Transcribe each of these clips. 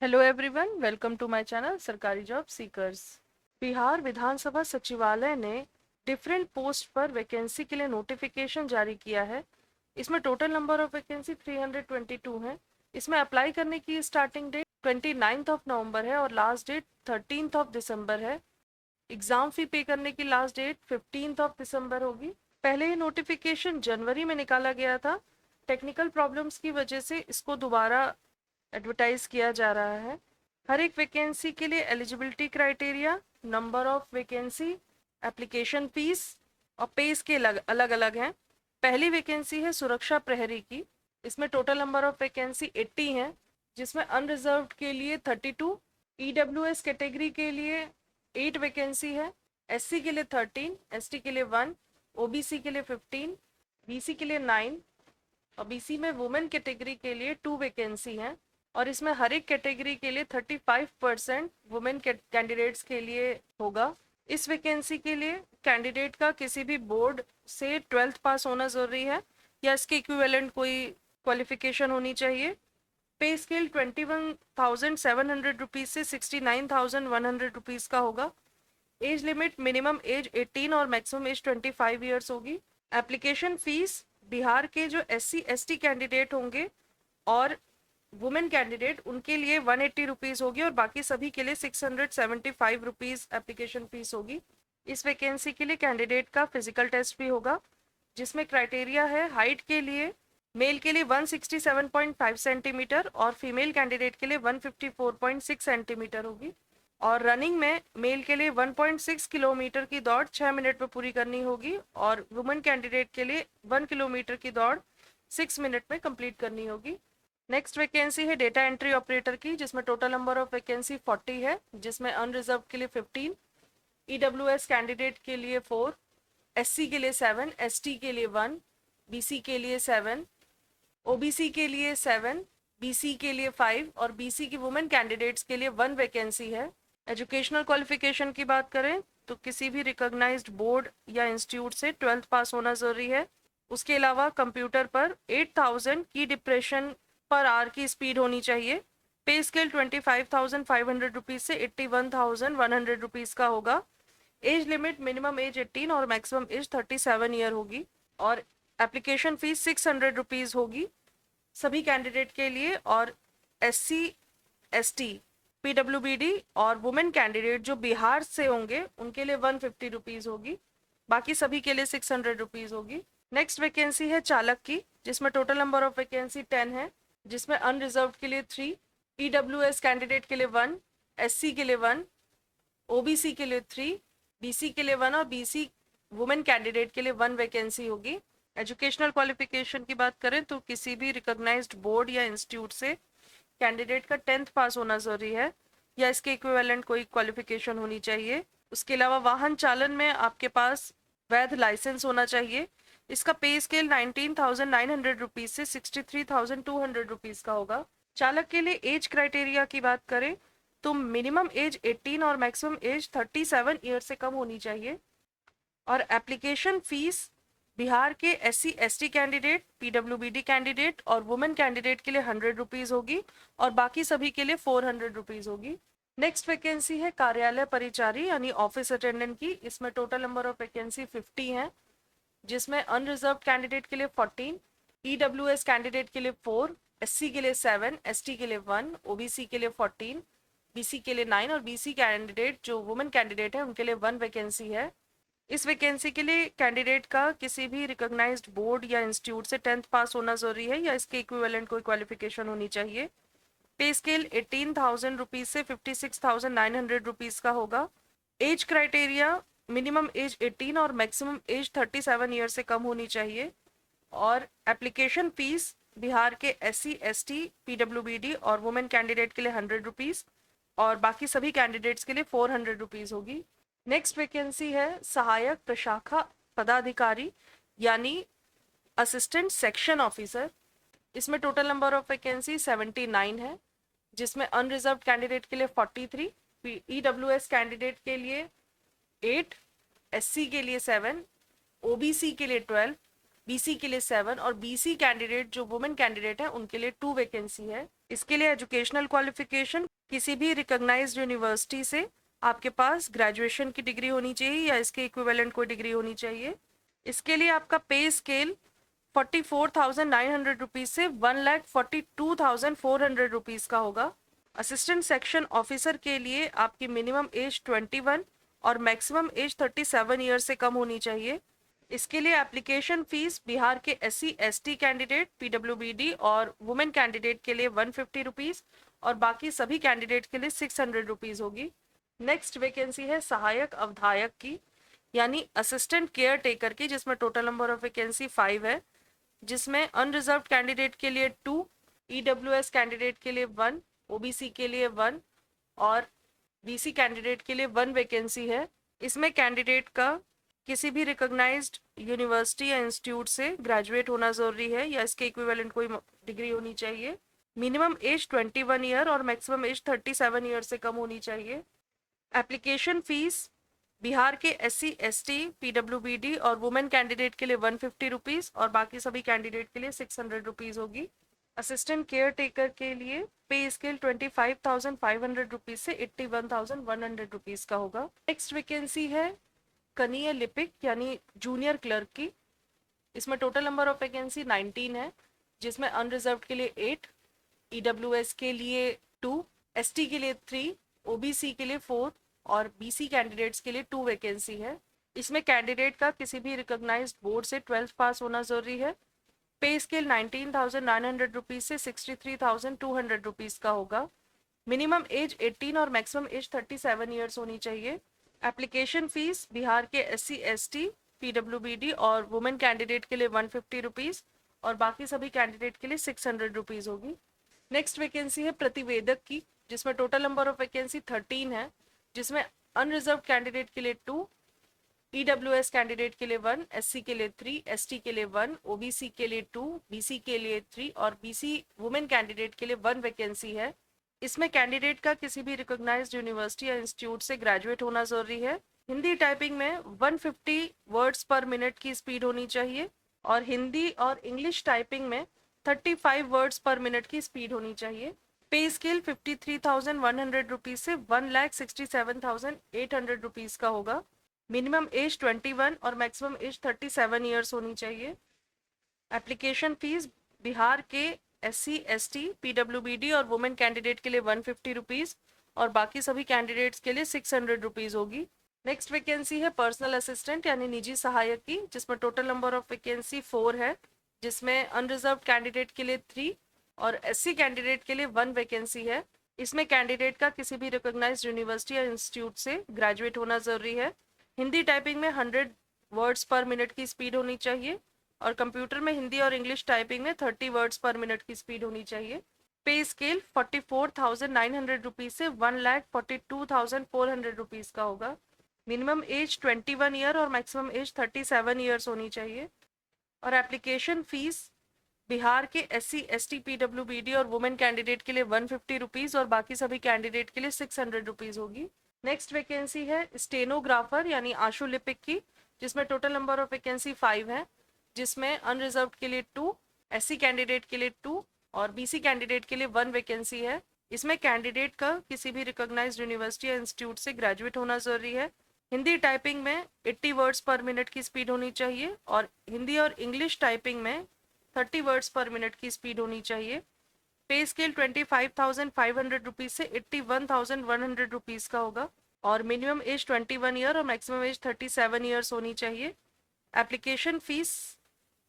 Hello everyone, welcome to my channel सरकारी job seekers. Bihar Vidhansabha Sachivalaya ने different post पर vacancy के लिए नोटिफिकेशन जारी किया है। इसमें टोटल नंबर ऑफ वैकेंसी 322 है। इसमें अप्लाई करने की स्टार्टिंग डेट 29 ऑफ नवंबर है और लास्ट डेट 13 ऑफ दिसंबर है। एग्जाम फी पे करने की लास्ट डेट 15 ऑफ दिसंबर होगी। पहले ये नोटिफिकेशन जनवरी में निकाला गया था। टेक्निकल प्रॉब्लम्स की वजह से इसको दोबारा एडवर्टाइज किया जा रहा है। हर एक वैकेंसी के लिए eligibility criteria, number of vacancy, application fees और पे स्केल अलग अलग हैं। पहली वैकेंसी है सुरक्षा प्रहरी की। इसमें टोटल नंबर ऑफ वैकेंसी 80 है, जिसमें अनरिजर्व्ड के लिए 32, ईडब्ल्यूएस कैटेगरी के लिए 8 वैकेंसी है, एससी के लिए 13, एसटी के लिए 1, ओबीसी के लिए 15, बीसी के लिए 9 और बीसी में वुमेन कैटेगरी के लिए 2 वैकेंसी हैं। और इसमें हर एक कैटेगरी के लिए 35% वुमेन कैंडिडेट्स के लिए होगा। इस वैकेंसी के लिए कैंडिडेट का किसी भी बोर्ड से 12th पास होना ज़रूरी है या इसके इक्विवेलेंट कोई क्वालिफिकेशन होनी चाहिए। पे स्केल 21,700 रुपीज़ से 69,100 रुपीज़ का होगा। एज लिमिट मिनिमम एज 18 और मैक्सिमम एज 25 ईयर्स होगी। एप्लीकेशन फीस बिहार के जो SC ST कैंडिडेट होंगे और वुमेन कैंडिडेट उनके लिए 180 रुपीज़ होगी और बाकी सभी के लिए 675 रुपीज़ एप्लीकेशन फीस होगी। इस वैकेंसी के लिए कैंडिडेट का फिजिकल टेस्ट भी होगा, जिसमें क्राइटेरिया है हाइट के लिए मेल के लिए 167.5 सेंटीमीटर और फीमेल कैंडिडेट के लिए 154.6 सेंटीमीटर होगी। और रनिंग में मेल के लिए 1.6 किलोमीटर की दौड़ 6 मिनट में पूरी करनी होगी और वुमेन कैंडिडेट के लिए 1 किलोमीटर की दौड़ 6 मिनट में कंप्लीट करनी होगी। नेक्स्ट वैकेंसी है डेटा एंट्री ऑपरेटर की, जिसमें टोटल नंबर ऑफ वैकेंसी 40 है, जिसमें अनरिजर्व के लिए 15, ईडब्ल्यूएस कैंडिडेट के लिए 4, एससी के लिए 7, एसटी के लिए 1, बीसी के लिए 7, ओबीसी के लिए 7, बीसी के लिए 5 और बीसी की वुमेन कैंडिडेट्स के लिए 1 वैकेंसी है। एजुकेशनल क्वालिफिकेशन की बात करें तो किसी भी रिकॉग्नाइज्ड बोर्ड या इंस्टीट्यूट से 12th पास होना ज़रूरी है। उसके अलावा कंप्यूटर पर 8000 की डिप्रेशन पर आवर की स्पीड होनी चाहिए। पे स्केल 25,500 रुपीज़ से 81,100 रुपीज़ का होगा। एज लिमिट मिनिमम एज 18 और मैक्सिमम एज 37 ईयर होगी और एप्लीकेशन फीस 600 रुपीज़ होगी सभी कैंडिडेट के लिए। और SC ST PWBD और वुमेन कैंडिडेट जो बिहार से होंगे उनके लिए 150 रुपीज़ होगी, बाकी सभी के लिए 600 रुपीज़ होगी। नेक्स्ट वैकेंसी है चालक की, जिसमें टोटल नंबर ऑफ वैकेंसी 10 है, जिसमें अनरिजर्व्ड के लिए 3, ईडब्ल्यूएस कैंडिडेट के लिए 1, SC के लिए 1, OBC के लिए 3, BC के लिए 1 और BC वुमेन कैंडिडेट के लिए 1 वैकेंसी होगी। एजुकेशनल क्वालिफिकेशन की बात करें तो किसी भी रिकॉग्नाइज्ड बोर्ड या इंस्टीट्यूट से कैंडिडेट का 10th पास होना ज़रूरी है या इसके इक्विवेलेंट कोई क्वालिफिकेशन होनी चाहिए। उसके अलावा वाहन चालन में आपके पास वैध लाइसेंस होना चाहिए। इसका पे स्केल 19,900 रुपीज़ से 63,200 रुपीज़ का होगा। चालक के लिए एज क्राइटेरिया की बात करें तो मिनिमम एज 18 और मैक्सिमम एज 37 ईयर से कम होनी चाहिए। और एप्लीकेशन फीस बिहार के SC ST candidate, PWBD candidate और वुमेन कैंडिडेट के लिए 100 रुपीज़ होगी और बाकी सभी के लिए 400 रुपीज़ होगी। नेक्स्ट वैकेंसी है कार्यालय परिचारी यानी ऑफिस अटेंडेंट की। इसमें टोटल नंबर ऑफ वैकेंसी 50 है, जिसमें अनरिजर्व कैंडिडेट के लिए 14, ईडब्ल्यूएस कैंडिडेट के लिए 4, SC के लिए 7, ST के लिए 1, OBC के लिए 14, BC के लिए 9 और BC कैंडिडेट जो वुमेन कैंडिडेट है उनके लिए 1 वैकेंसी है। इस वैकेंसी के लिए कैंडिडेट का किसी भी रिकॉग्नाइज्ड बोर्ड या इंस्टीट्यूट से 10th पास होना ज़रूरी है या इसके इक्विवेलेंट कोई क्वालिफिकेशन होनी चाहिए। पे स्केल 18,000 रुपीज़ से 56,900 रुपीज़ का होगा। एज क्राइटेरिया मिनिमम एज 18 और मैक्सिमम एज 37 ईयर से कम होनी चाहिए। और एप्लीकेशन फीस बिहार के SC ST PWBD और वुमेन कैंडिडेट के लिए 100 रुपीज़ और बाकी सभी कैंडिडेट्स के लिए 400 रुपीज़ होगी। नेक्स्ट वैकेंसी है सहायक प्रशाखा पदाधिकारी यानी असिस्टेंट सेक्शन ऑफिसर। इसमें टोटल नंबर ऑफ वैकेंसी 79 है, जिसमें अनरिजर्व कैंडिडेट के लिए 43, EWS कैंडिडेट के लिए 8, SC के लिए 7, OBC के लिए 12, बीसी के लिए 7 और बीसी कैंडिडेट जो वुमेन कैंडिडेट है उनके लिए 2 वैकेंसी है। इसके लिए एजुकेशनल क्वालिफिकेशन किसी भी रिकॉग्नाइज्ड यूनिवर्सिटी से आपके पास ग्रेजुएशन की डिग्री होनी चाहिए या इसके इक्विवेलेंट कोई डिग्री होनी चाहिए। इसके लिए आपका पे स्केल 44,900 रुपीज़ से 1,42,400 रुपीज़ का होगा। असिस्टेंट सेक्शन ऑफिसर के लिए आपकी मिनिमम एज 21 और मैक्सिमम एज 37 ईयर से कम होनी चाहिए। इसके लिए एप्लीकेशन फीस बिहार के SC/ST कैंडिडेट, PWBD और वुमेन कैंडिडेट के लिए 150 रुपीज़ और बाकी सभी कैंडिडेट के लिए 600 रुपीज़ होगी। नेक्स्ट वैकेंसी है सहायक अवधायक की, यानी असिस्टेंट केयर टेकर की, जिसमें टोटल नंबर ऑफ वैकेंसी 5 है, जिसमें अनरिजर्व कैंडिडेट के लिए 2, EWS कैंडिडेट के लिए 1, OBC के लिए 1 और BC कैंडिडेट के लिए 1 वैकेंसी है। इसमें कैंडिडेट का किसी भी रिकॉग्नाइज्ड यूनिवर्सिटी या इंस्टीट्यूट से ग्रेजुएट होना जरूरी है या इसके इक्विवेलेंट कोई डिग्री होनी चाहिए। मिनिमम एज 21 ईयर और मैक्सिमम एज 37 ईयर से कम होनी चाहिए। एप्लीकेशन फीस बिहार के SC/ST, PWBD और वुमेन कैंडिडेट के लिए 150 रुपीज़ और बाकी सभी कैंडिडेट के लिए 600 रुपीज़ होगी। असिस्टेंट केयर टेकर के लिए पे स्केल 25,500 रुपीज़ से 81,100 रुपीज़ का होगा। नेक्स्ट वैकेंसी है कनीय लिपिक यानी जूनियर क्लर्क की। इसमें टोटल नंबर ऑफ वैकेंसी 19 है, जिसमें अनरिजर्व के लिए 8, EWS के लिए 2, ST के लिए 3, OBC के लिए 4 और BC कैंडिडेट्स के लिए 2 वैकेंसी है। इसमें कैंडिडेट का किसी भी रिकॉग्नाइज्ड बोर्ड से 12th पास होना जरूरी है। पे स्केल 19,900 रुपीज़ से 63,200 रुपीज़ का होगा। मिनिमम एज 18 और मैक्सिमम एज 37 ईयर्स होनी चाहिए। एप्लीकेशन फीस बिहार के SC/ST, PWBD और वुमेन कैंडिडेट के लिए 150 रुपीज़ और बाकी सभी कैंडिडेट के लिए 600 रुपीज़ होगी। नेक्स्ट वैकेंसी है प्रतिवेदक की, जिसमें टोटल नंबर ऑफ वैकेंसी 13 है, जिसमें अनरिजर्व कैंडिडेट के लिए 2, EWS कैंडिडेट के लिए 1, SC के लिए 3, ST के लिए 1, OBC के लिए 2, BC के लिए 3 और BC वुमेन कैंडिडेट के लिए 1 वैकेंसी है। इसमें कैंडिडेट का किसी भी रिकॉग्नाइज्ड यूनिवर्सिटी या इंस्टीट्यूट से ग्रेजुएट होना जरूरी है। हिंदी टाइपिंग में 150 वर्ड्स पर मिनट की स्पीड होनी चाहिए और हिंदी और इंग्लिश टाइपिंग में 35 वर्ड्स पर मिनट की स्पीड होनी चाहिए। पे स्केल 53,100 रुपीज़ से 1,67,800 रुपीज़ का होगा। मिनिमम एज 21 और मैक्सिमम एज 37 ईयर्स होनी चाहिए। एप्लीकेशन फीस बिहार के SC/ST, PWBD और वुमेन कैंडिडेट के लिए 150 रुपीज़ और बाकी सभी कैंडिडेट्स के लिए 600 रुपीज़ होगी। नेक्स्ट वैकेंसी है पर्सनल असिस्टेंट यानी निजी सहायक की, जिसमें टोटल नंबर ऑफ वैकेंसी 4 है, जिसमें अनरिजर्व कैंडिडेट के लिए 3 और SC कैंडिडेट के लिए 1 वैकेंसी है। इसमें कैंडिडेट का किसी भी रिकॉग्नाइज्ड यूनिवर्सिटी या इंस्टीट्यूट से ग्रेजुएट होना जरूरी है। हिंदी टाइपिंग में 100 वर्ड्स पर मिनट की स्पीड होनी चाहिए और कंप्यूटर में हिंदी और इंग्लिश टाइपिंग में 30 वर्ड्स पर मिनट की स्पीड होनी चाहिए। पे स्केल 44,900 रुपीज़ से 1,42,400 रुपीज़ का होगा। मिनिमम एज 21 ईयर और मैक्सिमम एज 37 ईयर्स होनी चाहिए। और एप्लीकेशन फीस बिहार के SC/ST, PWBD और वुमेन कैंडिडेट के लिए 150 रुपीज़ और बाकी सभी कैंडिडेट के लिए 600 रुपीज़ होगी। नेक्स्ट वैकेंसी है स्टेनोग्राफर यानी आशुलिपिक की, जिसमें टोटल नंबर ऑफ वैकेंसी 5 है, जिसमें अनरिजर्व के लिए 2, SC कैंडिडेट के लिए 2 और BC कैंडिडेट के लिए 1 वैकेंसी है। इसमें कैंडिडेट का किसी भी रिकॉग्नाइज्ड यूनिवर्सिटी या इंस्टीट्यूट से ग्रेजुएट होना जरूरी है। हिंदी टाइपिंग में 80 वर्ड्स पर मिनट की स्पीड होनी चाहिए और हिंदी और इंग्लिश टाइपिंग में 30 वर्ड्स पर मिनट की स्पीड होनी चाहिए। पे स्केल 25,500 रुपीज़ से 81,100 रुपीज़ का होगा और मिनिमम एज 21 ईयर और मैक्सिमम एज 37 ईयर्स होनी चाहिए। एप्लीकेशन फीस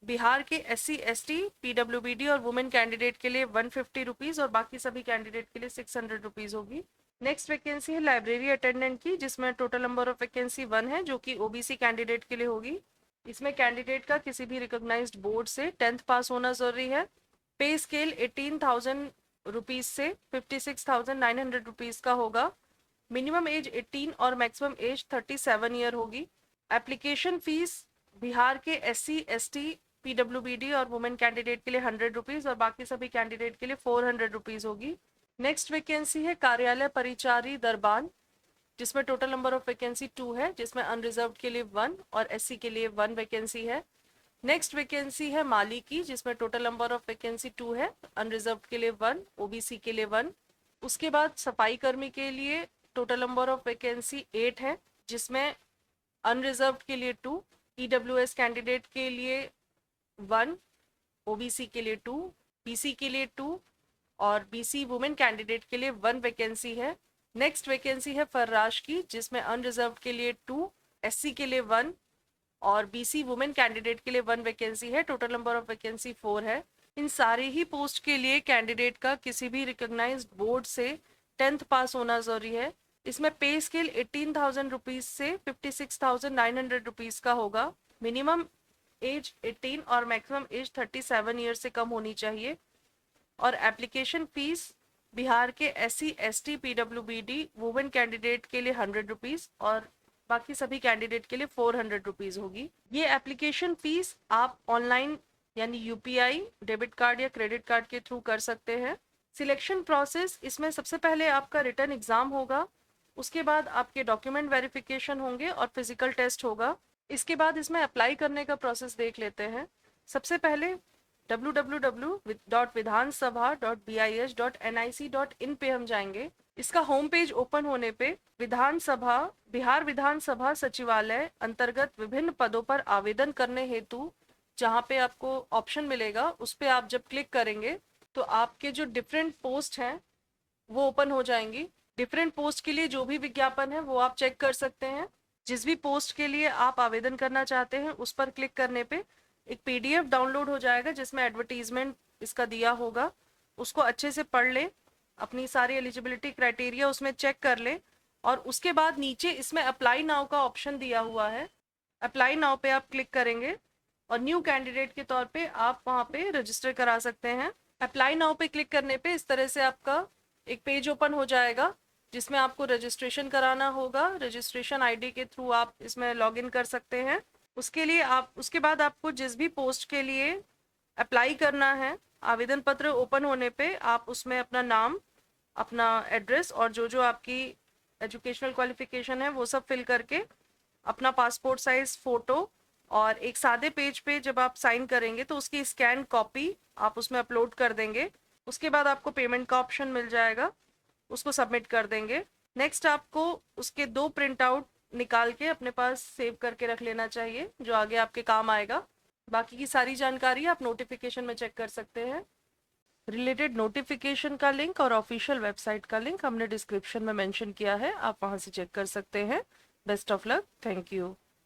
बिहार के SC/ST, PWBD और वुमेन कैंडिडेट के लिए 150 रुपीज़ और बाकी सभी कैंडिडेट के लिए 600 रुपीज़ होगी। नेक्स्ट वैकेंसी है लाइब्रेरी अटेंडेंट की, जिसमें टोटल नंबर ऑफ वैकेंसी 1 है, जो कि OBC कैंडिडेट के लिए होगी। इसमें कैंडिडेट का किसी भी रिकॉग्नाइज्ड बोर्ड से 10th पास होना जरूरी है। पे स्केल 18,000 रुपीज़ से 56,900 रुपीज़ का होगा। मिनिमम एज 18 और मैक्सिमम एज 37 ईयर होगी। एप्लीकेशन फीस बिहार के SC/ST, PWBD और वुमेन कैंडिडेट के लिए 100 रुपीज़ और बाकी सभी कैंडिडेट के लिए 400 रुपीज़ होगी। नेक्स्ट वैकेंसी है कार्यालय परिचारी दरबान, जिसमें टोटल नंबर ऑफ वैकेंसी 2 है, जिसमें अनरिजर्व के लिए 1 और SC के लिए 1 वैकेंसी है। नेक्स्ट वैकेंसी है माली की, जिसमें टोटल नंबर ऑफ वैकेंसी 2 है, अनरिजर्व के लिए 1, ओबीसी के लिए 1। उसके बाद सफाई कर्मी के लिए टोटल नंबर ऑफ वैकेंसी 8 है, जिसमें अनरिजर्व के लिए 2, ईडब्ल्यूएस कैंडिडेट के लिए 1, ओबीसी के लिए 2, बीसी के लिए 2 और बीसी वुमेन कैंडिडेट के लिए 1 वैकेंसी है। नेक्स्ट वैकेंसी है फर्राश की, जिसमें अनरिजर्व के लिए 2, एससी के लिए 1 और बीसी वुमेन कैंडिडेट के लिए 1 वैकेंसी है। टोटल नंबर ऑफ वैकेंसी 4 है। इन सारे ही पोस्ट के लिए कैंडिडेट का किसी भी रिकॉग्नाइज्ड बोर्ड से 10th पास होना जरूरी है। इसमें पे स्केल 18,000 रुपीज से 56,900 रुपीज का होगा। मिनिमम एज 18 और मैक्सिमम एज 37 ईयर से कम होनी चाहिए। और एप्लीकेशन फीस बिहार के SC ST PWBD women candidate के लिए 100 रुपीज और बाकी सभी कैंडिडेट के लिए 400 रुपीज होगी। ये एप्लीकेशन फीस आप ऑनलाइन यानी UPI, डेबिट कार्ड या क्रेडिट कार्ड के थ्रू कर सकते हैं। सिलेक्शन प्रोसेस, इसमें सबसे पहले आपका रिटन एग्जाम होगा, उसके बाद आपके डॉक्यूमेंट वेरिफिकेशन होंगे और फिजिकल टेस्ट होगा। इसके बाद इसमें अप्लाई करने का प्रोसेस देख लेते हैं। सबसे पहले www.vidansabha.bis.nic.in पे हम जाएंगे। इसका होम पेज ओपन होने पे बिहार विधानसभा सचिवालय अंतर्गत विभिन्न पदों पर आवेदन करने हेतु जहाँ पे आपको ऑप्शन मिलेगा, उस पे आप जब क्लिक करेंगे तो आपके जो डिफरेंट पोस्ट हैं वो ओपन हो जाएंगी। डिफरेंट पोस्ट के लिए जो भी विज्ञापन है वो आप चेक कर सकते हैं। जिस भी पोस्ट के लिए आप आवेदन करना चाहते हैं उस पर क्लिक करने पे एक PDF डाउनलोड हो जाएगा, जिसमें एडवर्टीजमेंट इसका दिया होगा। उसको अच्छे से पढ़ ले, अपनी सारी एलिजिबिलिटी क्राइटेरिया उसमें चेक कर ले और उसके बाद नीचे इसमें अप्लाई नाउ का ऑप्शन दिया हुआ है। अप्लाई नाउ पे आप क्लिक करेंगे और न्यू कैंडिडेट के तौर पे आप वहाँ पे रजिस्टर करा सकते हैं। अप्लाई नाउ पे क्लिक करने पे इस तरह से आपका एक पेज ओपन हो जाएगा, जिसमें आपको रजिस्ट्रेशन कराना होगा। रजिस्ट्रेशन ID के थ्रू आप इसमें लॉगिन कर सकते हैं। उसके बाद आपको जिस भी पोस्ट के लिए अप्लाई करना है, आवेदन पत्र ओपन होने पे आप उसमें अपना नाम, अपना एड्रेस और जो आपकी एजुकेशनल क्वालिफिकेशन है वो सब फिल करके अपना पासपोर्ट साइज फोटो और एक सादे पेज पे जब आप साइन करेंगे तो उसकी स्कैन कॉपी आप उसमें अपलोड कर देंगे। उसके बाद आपको पेमेंट का ऑप्शन मिल जाएगा, उसको सबमिट कर देंगे। नेक्स्ट आपको उसके 2 प्रिंट आउट निकाल के अपने पास सेव करके रख लेना चाहिए, जो आगे आपके काम आएगा। बाकी की सारी जानकारी आप नोटिफिकेशन में चेक कर सकते हैं। रिलेटेड नोटिफिकेशन का लिंक और ऑफिशियल वेबसाइट का लिंक हमने डिस्क्रिप्शन में मेंशन किया है, आप वहां से चेक कर सकते हैं। Best of luck, thank you.